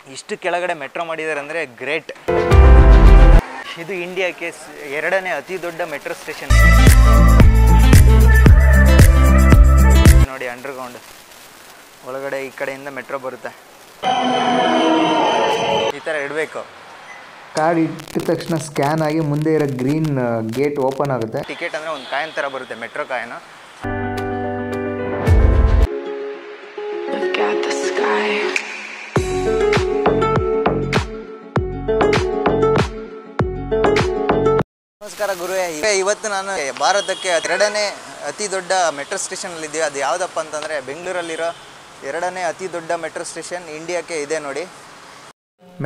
ಇಷ್ಟು ಕೆಳಗಡೆ ಮೆಟ್ರೋ ಮಾಡಿದ್ದಾರೆ ಅಂದರೆ ಗ್ರೇಟ್. ಇದು ಇಂಡಿಯಾಕ್ಕೆ ಎರಡನೇ ಅತಿ ದೊಡ್ಡ ಮೆಟ್ರೋ ಸ್ಟೇಷನ್ ನೋಡಿ. ಅಂಡರ್ಗ್ರೌಂಡ್ ಒಳಗಡೆ ಈ ಕಡೆಯಿಂದ ಮೆಟ್ರೋ ಬರುತ್ತೆ. ಈ ಥರ ಇಡಬೇಕು. ಕಾರ್ಡ್ ಇಟ್ಟ ತಕ್ಷಣ ಸ್ಕ್ಯಾನ್ ಆಗಿ ಮುಂದೆ ಇರೋ ಗ್ರೀನ್ ಗೇಟ್ ಓಪನ್ ಆಗುತ್ತೆ. ಟಿಕೆಟ್ ಅಂದರೆ ಒಂದು ಕಾಯಿನ್ ಥರ ಬರುತ್ತೆ, ಮೆಟ್ರೋ ಕಾಯಿನ್. ನಮಸ್ಕಾರ ಗುರುವೇ. ಇವತ್ತು ನಾನು ಭಾರತಕ್ಕೆ ಎರಡನೇ ಅತಿ ದೊಡ್ಡ ಮೆಟ್ರೋ ಸ್ಟೇಷನಲ್ಲಿದ್ದೀವಿ. ಅದು ಯಾವುದಪ್ಪ ಅಂತಂದರೆ ಬೆಂಗಳೂರಲ್ಲಿರೋ ಎರಡನೇ ಅತಿ ದೊಡ್ಡ ಮೆಟ್ರೋ ಸ್ಟೇಷನ್ ಇಂಡಿಯಾಕ್ಕೆ ಇದೆ ನೋಡಿ.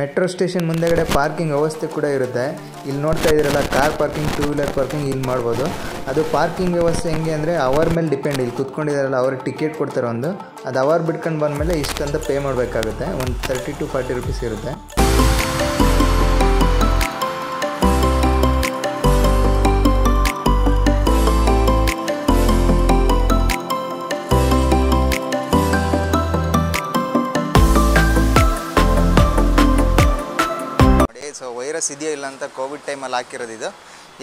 ಮೆಟ್ರೋ ಸ್ಟೇಷನ್ ಮುಂದೆಗಡೆ ಪಾರ್ಕಿಂಗ್ ವ್ಯವಸ್ಥೆ ಕೂಡ ಇರುತ್ತೆ. ಇಲ್ಲಿ ನೋಡ್ತಾ ಇದ್ದೀರಲ್ಲ, car parking, two wheeler parking ಇಲ್ಲಿ ಮಾಡ್ಬೋದು. ಅದು ಪಾರ್ಕಿಂಗ್ ವ್ಯವಸ್ಥೆ ಹೆಂಗೆ ಅಂದರೆ ಅವರ್ ಮೇಲೆ ಡಿಪೆಂಡ್. ಇಲ್ಲಿ ಕುತ್ಕೊಂಡಿದ್ದಾರಲ್ಲ ಅವ್ರಿಗೆ ಟಿಕೆಟ್ ಕೊಡ್ತಾರೆ ಒಂದು, ಅದು ಅವರ್ ಬಿಟ್ಕೊಂಡು ಬಂದಮೇಲೆ ಇಷ್ಟಂತ ಪೇ ಮಾಡಬೇಕಾಗುತ್ತೆ. ಒಂದು 30 to 40 ರೂಪೀಸ್ ಇರುತ್ತೆ. ಸೊ ವೈರಸ್ ಇದೆಯೋ ಇಲ್ಲ ಅಂತ ಕೋವಿಡ್ ಟೈಮಲ್ಲಿ ಹಾಕಿರೋದು ಇದು.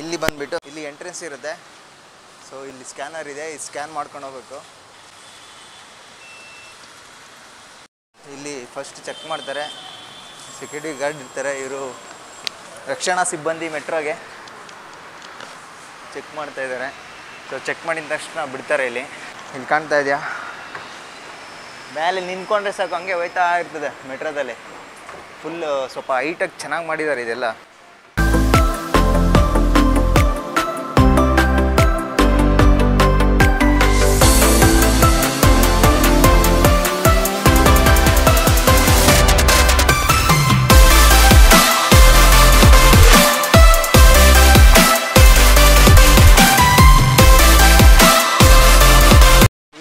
ಇಲ್ಲಿ ಬಂದುಬಿಟ್ಟು ಇಲ್ಲಿ ಎಂಟ್ರೆನ್ಸ್ ಇರುತ್ತೆ. ಸೊ ಇಲ್ಲಿ ಸ್ಕ್ಯಾನರ್ ಇದೆ, ಈ ಸ್ಕ್ಯಾನ್ ಮಾಡ್ಕೊಂಡು ಹೋಗ್ಬೇಕು. ಇಲ್ಲಿ ಫಸ್ಟ್ ಚೆಕ್ ಮಾಡ್ತಾರೆ, ಸೆಕ್ಯೂರಿಟಿ ಗಾರ್ಡ್ ಇರ್ತಾರೆ. ಇವರು ರಕ್ಷಣಾ ಸಿಬ್ಬಂದಿ ಮೆಟ್ರೋಗೆ ಚೆಕ್ ಮಾಡ್ತಾ ಇದ್ದಾರೆ. ಸೊ ಚೆಕ್ ಮಾಡಿದ ತಕ್ಷಣ ಬಿಡ್ತಾರೆ. ಇಲ್ಲಿ ಕಾಣ್ತಾ ಇದೆಯಾ, ಮೇಲೆ ನಿಂತ್ಕೊಂಡ್ರೆ ಸಾಕು ಹಂಗೆ ಹೋಯ್ತಾ ಇರ್ತದೆ ಮೆಟ್ರೋದಲ್ಲಿ. ಫುಲ್ ಸ್ವಲ್ಪ ಹೈಟಾಗಿ ಚೆನ್ನಾಗಿ ಮಾಡಿದ್ದಾರೆ ಇದೆಲ್ಲ.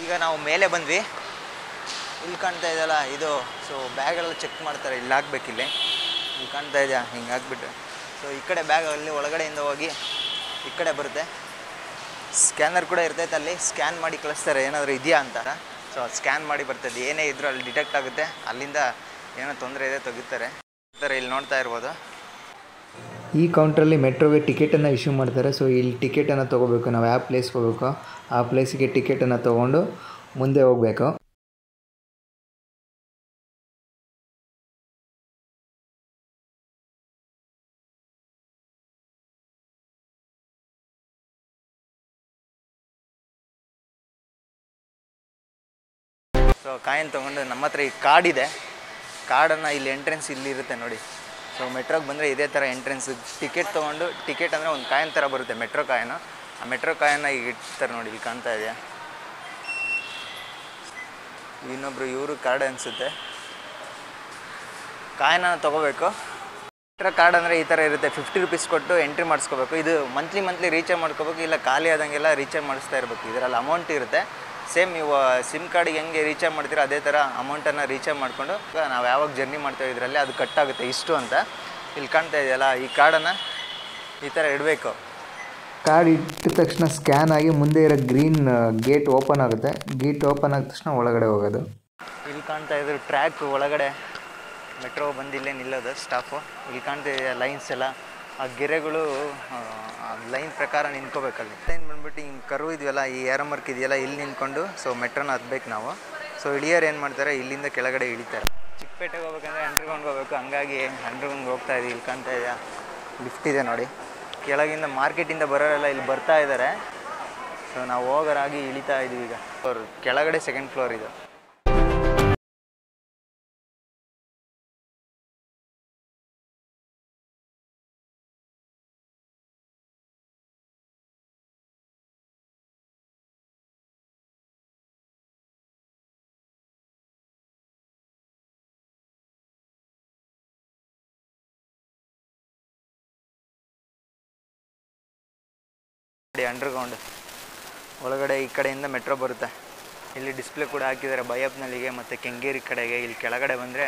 ಈಗ ನಾವು ಮೇಲೆ ಬಂದ್ವಿ. ಇಲ್ಲಿ ಕಾಣ್ತಾ ಇದೆಯಲ್ಲ ಇದು, ಸೊ ಬ್ಯಾಗೆಲ್ಲ ಚೆಕ್ ಮಾಡ್ತಾರೆ. ಇಲ್ಲಿ ಹಾಕ್ಬೇಕಿಲ್ಲಿ, ಇಲ್ಲಿ ಕಾಣ್ತಾ ಇದೆಯಾ, ಹಿಂಗೆ ಹಾಕ್ಬಿಟ್ರೆ ಸೊ ಈ ಕಡೆ ಬ್ಯಾಗಲ್ಲಿ ಒಳಗಡೆಯಿಂದ ಹೋಗಿ ಈ ಕಡೆ ಬರುತ್ತೆ. ಸ್ಕ್ಯಾನರ್ ಕೂಡ ಇರ್ತೈತೆ, ಅಲ್ಲಿ ಸ್ಕ್ಯಾನ್ ಮಾಡಿ ಕಳಿಸ್ತಾರೆ ಏನಾದರೂ ಇದೆಯಾ ಅಂತ. ಸೊ ಸ್ಕ್ಯಾನ್ ಮಾಡಿ ಬರ್ತದೆ, ಏನೇ ಇದ್ರೂ ಅಲ್ಲಿ ಡಿಟೆಕ್ಟ್ ಆಗುತ್ತೆ. ಅಲ್ಲಿಂದ ಏನೋ ತೊಂದರೆ ಇದೆ ತೆಗಿತಾರೆ. ಈ ಥರ ಇಲ್ಲಿ ನೋಡ್ತಾ ಇರ್ಬೋದು. ಈ ಕೌಂಟ್ರಲ್ಲಿ ಮೆಟ್ರೋಗೆ ಟಿಕೆಟನ್ನು ಇಶ್ಯೂ ಮಾಡ್ತಾರೆ. ಸೊ ಇಲ್ಲಿ ಟಿಕೆಟನ್ನು ತೊಗೋಬೇಕು. ನಾವು ಯಾವ ಪ್ಲೇಸ್ಗೆ ಹೋಗಬೇಕು ಆ ಪ್ಲೇಸಿಗೆ ಟಿಕೆಟನ್ನು ತೊಗೊಂಡು ಮುಂದೆ ಹೋಗಬೇಕು. ಸೊ ಕಾಯಿನ್ ತೊಗೊಂಡು ನಮ್ಮ ಹತ್ರ ಈ ಕಾರ್ಡ್ ಇದೆ. ಕಾರ್ಡನ್ನು ಇಲ್ಲಿ ಎಂಟ್ರೆನ್ಸ್ ಇಲ್ಲಿ ಇರುತ್ತೆ ನೋಡಿ. ಸೊ ಮೆಟ್ರೋಗೆ ಬಂದರೆ ಇದೇ ಥರ ಎಂಟ್ರೆನ್ಸ್. ಟಿಕೆಟ್ ತೊಗೊಂಡು, ಟಿಕೆಟ್ ಅಂದರೆ ಒಂದು ಕಾಯಿನ್ ಥರ ಬರುತ್ತೆ, ಮೆಟ್ರೋ ಕಾಯಿನು. ಆ ಮೆಟ್ರೋ ಕಾಯಿನ್ನ ಈಗ ಇಡ್ತಾರೆ ನೋಡಿ, ಇಲ್ಲಿ ಕಾಣ್ತಾ ಇದೆಯಾ. ಇನ್ನೊಬ್ರು ಇವರು ಕಾರ್ಡ್ ಅನಿಸುತ್ತೆ. ಕಾಯಿನನ್ನು ತೊಗೋಬೇಕು. ಮೆಟ್ರೋ ಕಾರ್ಡ್ ಅಂದರೆ ಈ ಥರ ಇರುತ್ತೆ. 50 ರೂಪೀಸ್ ಕೊಟ್ಟು ಎಂಟ್ರಿ ಮಾಡಿಸ್ಕೋಬೇಕು. ಇದು ಮಂತ್ಲಿ ರೀಚಾರ್ಜ್ ಮಾಡ್ಕೋಬೇಕು, ಇಲ್ಲ ಖಾಲಿ ಆದಂಗೆಲ್ಲ ರೀಚಾರ್ಜ್ ಮಾಡಿಸ್ತಾ ಇರಬೇಕು. ಇದರಲ್ಲಿ ಅಮೌಂಟ್ ಇರುತ್ತೆ. ಸೇಮ್ ನೀವು ಸಿಮ್ ಕಾರ್ಡಿಗೆ ಹೆಂಗೆ ರೀಚಾರ್ಜ್ ಮಾಡ್ತೀರೋ ಅದೇ ಥರ ಅಮೌಂಟನ್ನು ರೀಚಾರ್ಜ್ ಮಾಡಿಕೊಂಡು ನಾವು ಯಾವಾಗ ಜರ್ನಿ ಮಾಡ್ತೇವೆ ಇದರಲ್ಲಿ ಅದು ಕಟ್ಟಾಗುತ್ತೆ ಇಷ್ಟು ಅಂತ. ಇಲ್ಲಿ ಕಾಣ್ತಾ ಇದೆಯಲ್ಲ, ಈ ಕಾರ್ಡನ್ನು ಈ ಥರ ಇಡಬೇಕು. ಕಾರ್ಡ್ ಇಟ್ಟ ತಕ್ಷಣ ಸ್ಕ್ಯಾನ್ ಆಗಿ ಮುಂದೆ ಇರೋ ಗ್ರೀನ್ ಗೇಟ್ ಓಪನ್ ಆಗುತ್ತೆ. ಗೇಟ್ ಓಪನ್ ಆದ ತಕ್ಷಣ ಒಳಗಡೆ ಹೋಗೋದು. ಇಲ್ಲಿ ಕಾಣ್ತಾ ಇದ್ರು ಟ್ರ್ಯಾಕ್ ಒಳಗಡೆ ಮೆಟ್ರೋ ಬಂದಿಲ್ಲೇ ನಿಲ್ಲೋದು ಸ್ಟಾಫು. ಇಲ್ಲಿ ಕಾಣ್ತಾ ಇದೆಯಾ ಲೈನ್ಸ್ ಎಲ್ಲ, ಆ ಗೆರೆಗಳು ಲೈನ್ ಪ್ರಕಾರ ನಿಂತ್ಕೋಬೇಕಲ್ಲಿ. ಲೈನ್ ಬಂದ್ಬಿಟ್ಟು ಹಿಂಗೆ ಕರ್ವ್ ಇದೆಯಲ್ಲ, ಈ ಏರೋ ಮಾರ್ಕ್ ಇದೆಯಲ್ಲ, ಇಲ್ಲಿ ನಿಂತ್ಕೊಂಡು ಸೊ ಮೆಟ್ರೋನ ಹತ್ಬೇಕು ನಾವು. ಸೊ ಇಳಿಯೋರು ಏನು ಮಾಡ್ತಾರೆ, ಇಲ್ಲಿಂದ ಕೆಳಗಡೆ ಇಳಿತಾರೆ. ಚಿಕ್ಕಪೇಟೆಗೆ ಹೋಗ್ಬೇಕಂದ್ರೆ ಅಂಡರ್ಗ್ರೌಂಡ್ಗೆ ಹೋಗ್ಬೇಕು, ಹಂಗಾಗಿ ಅಂಡರ್ಗ್ರೌಂಡ್ಗೆ ಹೋಗ್ತಾ ಇದ್ದೀವಿ. ಇಲ್ಲಿ ಕಾಣ್ತಾ ಇದೆಯಾ, ಲಿಫ್ಟ್ ಇದೆ ನೋಡಿ. ಕೆಳಗಿಂದ ಮಾರ್ಕೆಟಿಂದ ಬರೋರೆಲ್ಲ ಇಲ್ಲಿ ಬರ್ತಾ ಇದ್ದಾರೆ. ಸೊ ನಾವು ಹೋಗೋರಾಗಿ ಇಳಿತಾ ಇದ್ದೀವಿ ಈಗ. ಅವ್ರು ಕೆಳಗಡೆ 2nd ಫ್ಲೋರ್ ಇದು. ಅಂಡರ್ಗ್ರೌಂಡ್ ಒಳಗಡೆ ಈ ಕಡೆಯಿಂದ ಮೆಟ್ರೋ ಬರುತ್ತೆ. ಇಲ್ಲಿ ಡಿಸ್ಪ್ಲೇ ಕೂಡ ಹಾಕಿದ್ದಾರೆ ಬೈಯಪ್ಪನಳ್ಳಿಗೆ ಮತ್ತು ಕೆಂಗೇರಿ ಕಡೆಗೆ. ಇಲ್ಲಿ ಕೆಳಗಡೆ ಬಂದರೆ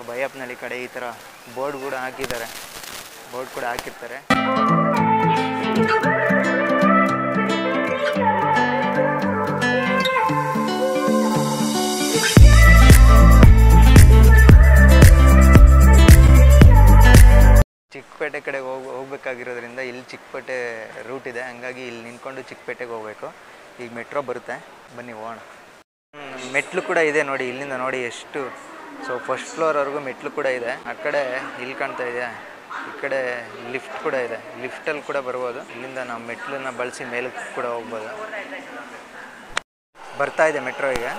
ಬೈಯಪ್ಪನಳ್ಳಿ ಕಡೆ ಈ ಥರ ಬೋರ್ಡ್ ಕೂಡ ಹಾಕಿದ್ದಾರೆ, ಬೋರ್ಡ್ ಕೂಡ ಹಾಕಿರ್ತಾರೆ. ಚಿಕ್ಕಪೇಟೆ ಕಡೆ ಹೋಗ್ಬೇಕಾಗಿರೋದ್ರಿಂದ ಇಲ್ಲಿ ಚಿಕ್ಕಪೇಟೆ ರೂಟ್ ಇದೆ, ಹಂಗಾಗಿ ಇಲ್ಲಿ ನಿಂತ್ಕೊಂಡು ಚಿಕ್ಕಪೇಟೆಗೆ ಹೋಗಬೇಕು. ಈಗ ಮೆಟ್ರೋ ಬರುತ್ತೆ, ಬನ್ನಿ ಹೋಗೋಣ. ಮೆಟ್ಲು ಕೂಡ ಇದೆ ನೋಡಿ, ಇಲ್ಲಿಂದ ನೋಡಿ ಎಷ್ಟು. ಸೊ ಫಸ್ಟ್ ಫ್ಲೋರ್ವರೆಗೂ ಮೆಟ್ಲು ಕೂಡ ಇದೆ. ಆ ಕಡೆ ಇಲ್ಲಿ ಕಾಣ್ತಾ ಇದೆಯಾ, ಈ ಕಡೆ ಲಿಫ್ಟ್ ಕೂಡ ಇದೆ. ಲಿಫ್ಟಲ್ಲಿ ಕೂಡ ಬರ್ಬೋದು. ಇಲ್ಲಿಂದ ನಾವು ಮೆಟ್ಲನ್ನ ಬಳಸಿ ಮೇಲಕ್ಕೆ ಕೂಡ ಹೋಗ್ಬೋದು. ಬರ್ತಾ ಇದೆ ಮೆಟ್ರೋ ಈಗ.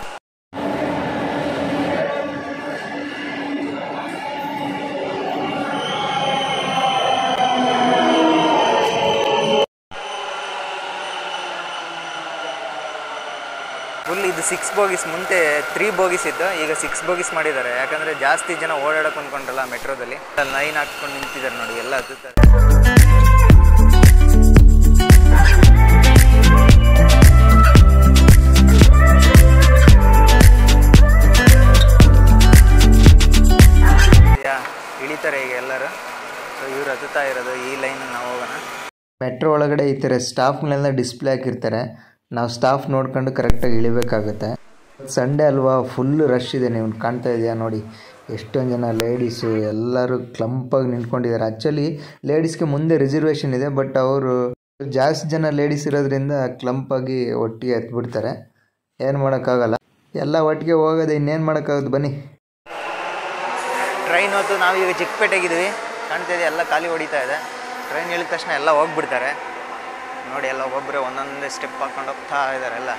ಫುಲ್ ಇದು 6 ಬೋಗೀಸ್, ಮುಂದೆ 3 ಬೋಗೀಸ್ ಇತ್ತು, ಈಗ 6 ಬೋಗೀಸ್ ಮಾಡಿದ್ದಾರೆ. ಯಾಕಂದರೆ ಜಾಸ್ತಿ ಜನ ಓಡಾಡಕ್ಕೆ ಅಂದ್ಕೊಂಡ್ರಲ್ಲ ಮೆಟ್ರೋದಲ್ಲಿ, ಲೈನ್ ಹಾಕ್ಕೊಂಡು ನಿಂತಿದ್ದಾರೆ ನೋಡಿ, ಎಲ್ಲ ಹತ್ತುತ್ತಾರೆ. ಇಳಿತಾರೆ ಈಗ ಎಲ್ಲರೂ. ಸೊ ಇವ್ರು ಹತ್ತುತ್ತಾ ಇರೋದು ಈ ಲೈನ್. ನಾವು ಹೋಗೋಣ. ಮೆಟ್ರೋ ಒಳಗಡೆ ಈ ಥರ ಸ್ಟಾಫ್ಗಳೆಲ್ಲ ಡಿಸ್ಪ್ಲೇ ಹಾಕಿರ್ತಾರೆ. ನಾವು ಸ್ಟಾಫ್ ನೋಡ್ಕೊಂಡು ಕರೆಕ್ಟಾಗಿ ಇಳಿಬೇಕಾಗುತ್ತೆ. ಸಂಡೇ ಅಲ್ವಾ, ಫುಲ್ಲು ರಶ್ ಇದೆ. ನೀವು ಕಾಣ್ತಾ ಇದೆಯಾ ನೋಡಿ, ಎಷ್ಟೊಂದು ಜನ ಲೇಡೀಸು ಎಲ್ಲರೂ ಕ್ಲಂಪಾಗಿ ನಿಂತ್ಕೊಂಡಿದ್ದಾರೆ. ಆ್ಯಕ್ಚುಲಿ ಲೇಡೀಸ್ಗೆ ಮುಂದೆ ರಿಸರ್ವೇಷನ್ ಇದೆ, ಬಟ್ ಅವರು ಜಾಸ್ತಿ ಜನ ಲೇಡೀಸ್ ಇರೋದ್ರಿಂದ ಕ್ಲಂಪಾಗಿ ಒಟ್ಟಿಗೆ ಎತ್ಬಿಡ್ತಾರೆ. ಏನು ಮಾಡೋಕ್ಕಾಗಲ್ಲ, ಎಲ್ಲ ಒಟ್ಟಿಗೆ ಹೋಗೋದು, ಇನ್ನೇನು ಮಾಡೋಕ್ಕಾಗೋದು. ಬನ್ನಿ. ಟ್ರೈನ್ ಹೊತ್ತು ನಾವೀಗ ಚಿಕ್ಕಪೇಟೆಗಿದ್ವಿ, ಕಾಣ್ತಾ ಇದೆ ಎಲ್ಲ ಖಾಲಿ ಹೊಡಿತಾ ಇದೆ. ಟ್ರೈನ್ ಹೇಳಿದ ತಕ್ಷಣ ಎಲ್ಲ ಹೋಗ್ಬಿಡ್ತಾರೆ ನೋಡಿ. ಎಲ್ಲ ಒಬ್ಬೊಬ್ಬರೇ ಒಂದೊಂದೇ ಸ್ಟೆಪ್ ಹಾಕೊಂಡು ಹೋಗ್ತಾ ಇದ್ದಾರೆ ಎಲ್ಲ.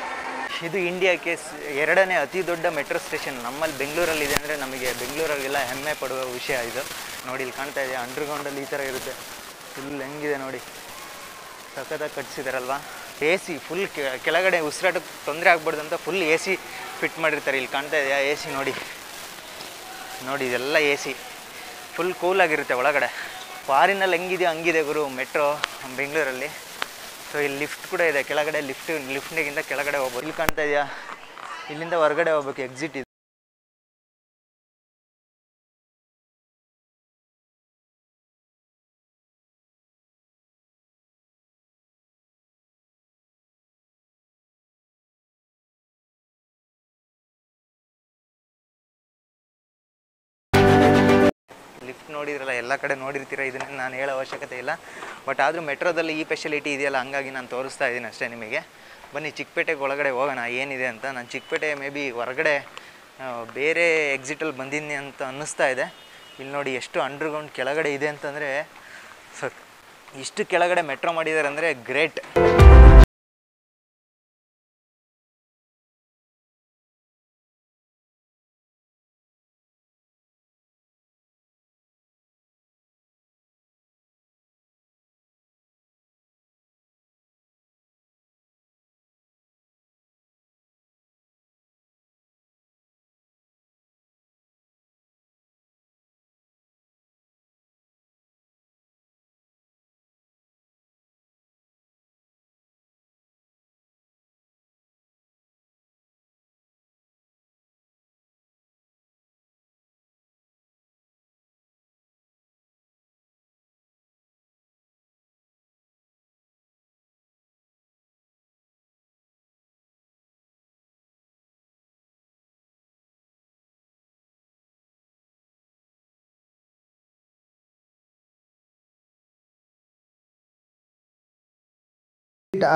ಇದು ಇಂಡಿಯಾಕ್ಕೆ 2ನೇ ಅತಿ ದೊಡ್ಡ ಮೆಟ್ರೋ ಸ್ಟೇಷನ್. ನಮ್ಮಲ್ಲಿ ಬೆಂಗಳೂರಲ್ಲಿದೆ ಅಂದರೆ ನಮಗೆ ಬೆಂಗಳೂರಲ್ಲೆಲ್ಲ ಹೆಮ್ಮೆ ಪಡುವ ವಿಷಯ ಇದು. ನೋಡಿ ಇಲ್ಲಿ ಕಾಣ್ತಾ ಇದೆ, ಅಂಡರ್ಗ್ರೌಂಡಲ್ಲಿ ಈ ಥರ ಇರುತ್ತೆ. ಫುಲ್ ಹೆಂಗಿದೆ ನೋಡಿ, ಸಖತ್ತಾಗಿ ಕಟ್ಸಿದಾರಲ್ವಾ. AC ಫುಲ್ ಕೆಳಗಡೆ ಉಸಿರಾಟಕ್ಕೆ ತೊಂದರೆ ಆಗ್ಬಾರ್ದು ಅಂತ ಫುಲ್ AC ಫಿಟ್ ಮಾಡಿರ್ತಾರೆ. ಇಲ್ಲಿ ಕಾಣ್ತಾ ಇದೆಯಾ AC ನೋಡಿ, ನೋಡಿ ಇದೆಲ್ಲ AC ಫುಲ್ ಕೂಲಾಗಿರುತ್ತೆ ಒಳಗಡೆ. ಫಾರಿನಲ್ಲಿ ಹೆಂಗಿದೆಯೋ ಹಂಗಿದೆ ಗುರು ಮೆಟ್ರೋ ಬೆಂಗಳೂರಲ್ಲಿ. ಸೊ ಇಲ್ಲಿ ಲಿಫ್ಟ್ ಕೂಡ ಇದೆ ಕೆಳಗಡೆ. ಲಿಫ್ಟ್ನಿಗಿಂತ ಕೆಳಗಡೆ ಹೋಗ್ಬೋದು. ಇಲ್ಲಿ ಕಾಣ್ತಾ ಇದೆಯಾ, ಇಲ್ಲಿಂದ ಹೊರಗಡೆ ಹೋಗ್ಬೇಕು, ಎಕ್ಸಿಟ್ ಇದೆ. ಲಿಫ್ಟ್ ನೋಡಿದ್ರಲ್ಲ, ಎಲ್ಲ ಕಡೆ ನೋಡಿರ್ತೀರ, ಇದನ್ನು ನಾನು ಹೇಳೋ ಅವಶ್ಯಕತೆ ಇಲ್ಲ. ಬಟ್ ಆದರೂ ಮೆಟ್ರೋದಲ್ಲಿ ಈ ಫೆಸಿಲಿಟಿ ಇದೆಯಲ್ಲ, ಹಂಗಾಗಿ ನಾನು ತೋರಿಸ್ತಾ ಇದ್ದೀನಿ ಅಷ್ಟೇ ನಿಮಗೆ. ಬನ್ನಿ ಚಿಕ್ಕಪೇಟೆಗೆ ಒಳಗಡೆ ಹೋಗೋಣ ಏನಿದೆ ಅಂತ. ನಾನು ಚಿಕ್ಕಪೇಟೆ ಮೇ ಬಿ ಹೊರಗಡೆ ಬೇರೆ ಎಕ್ಸಿಟಲ್ಲಿ ಬಂದಿದ್ದೀನಿ ಅಂತ ಅನ್ನಿಸ್ತಾ ಇದೆ. ಇಲ್ಲಿ ನೋಡಿ ಎಷ್ಟು ಅಂಡರ್ಗ್ರೌಂಡ್ ಕೆಳಗಡೆ ಇದೆ ಅಂತಂದರೆ, ಇಷ್ಟು ಕೆಳಗಡೆ ಮೆಟ್ರೋ ಮಾಡಿದ್ದಾರೆ ಅಂದರೆ ಗ್ರೇಟ್.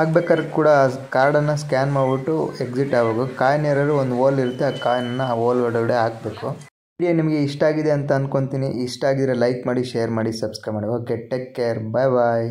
ಆಗ್ಬೇಕಾದ್ರೆ ಕೂಡ ಕಾರ್ಡನ್ನು ಸ್ಕ್ಯಾನ್ ಮಾಡಿಬಿಟ್ಟು ಎಕ್ಸಿಟ್ ಆಗಬೇಕು. ಕಾಯಿನ್ ಏನಾದ್ರು ಒಂದು ಹೋಲ್ ಇರುತ್ತೆ, ಆ ಕಾಯಿನನ್ನು ಆ ಹೋಲ್ ಒಳಗಡೆ ಹಾಕಬೇಕು. ವಿಡಿಯೋ ನಿಮಗೆ ಇಷ್ಟ ಆಗಿದೆ ಅಂತ ಅಂದ್ಕೊತೀನಿ. ಇಷ್ಟ ಆಗಿದ್ರೆ ಲೈಕ್ ಮಾಡಿ, ಶೇರ್ ಮಾಡಿ, ಸಬ್ಸ್ಕ್ರೈಬ್ ಮಾಡಿ. ಓಕೆ, ಟೇಕ್ ಕೇರ್, ಬಾಯ್ ಬಾಯ್.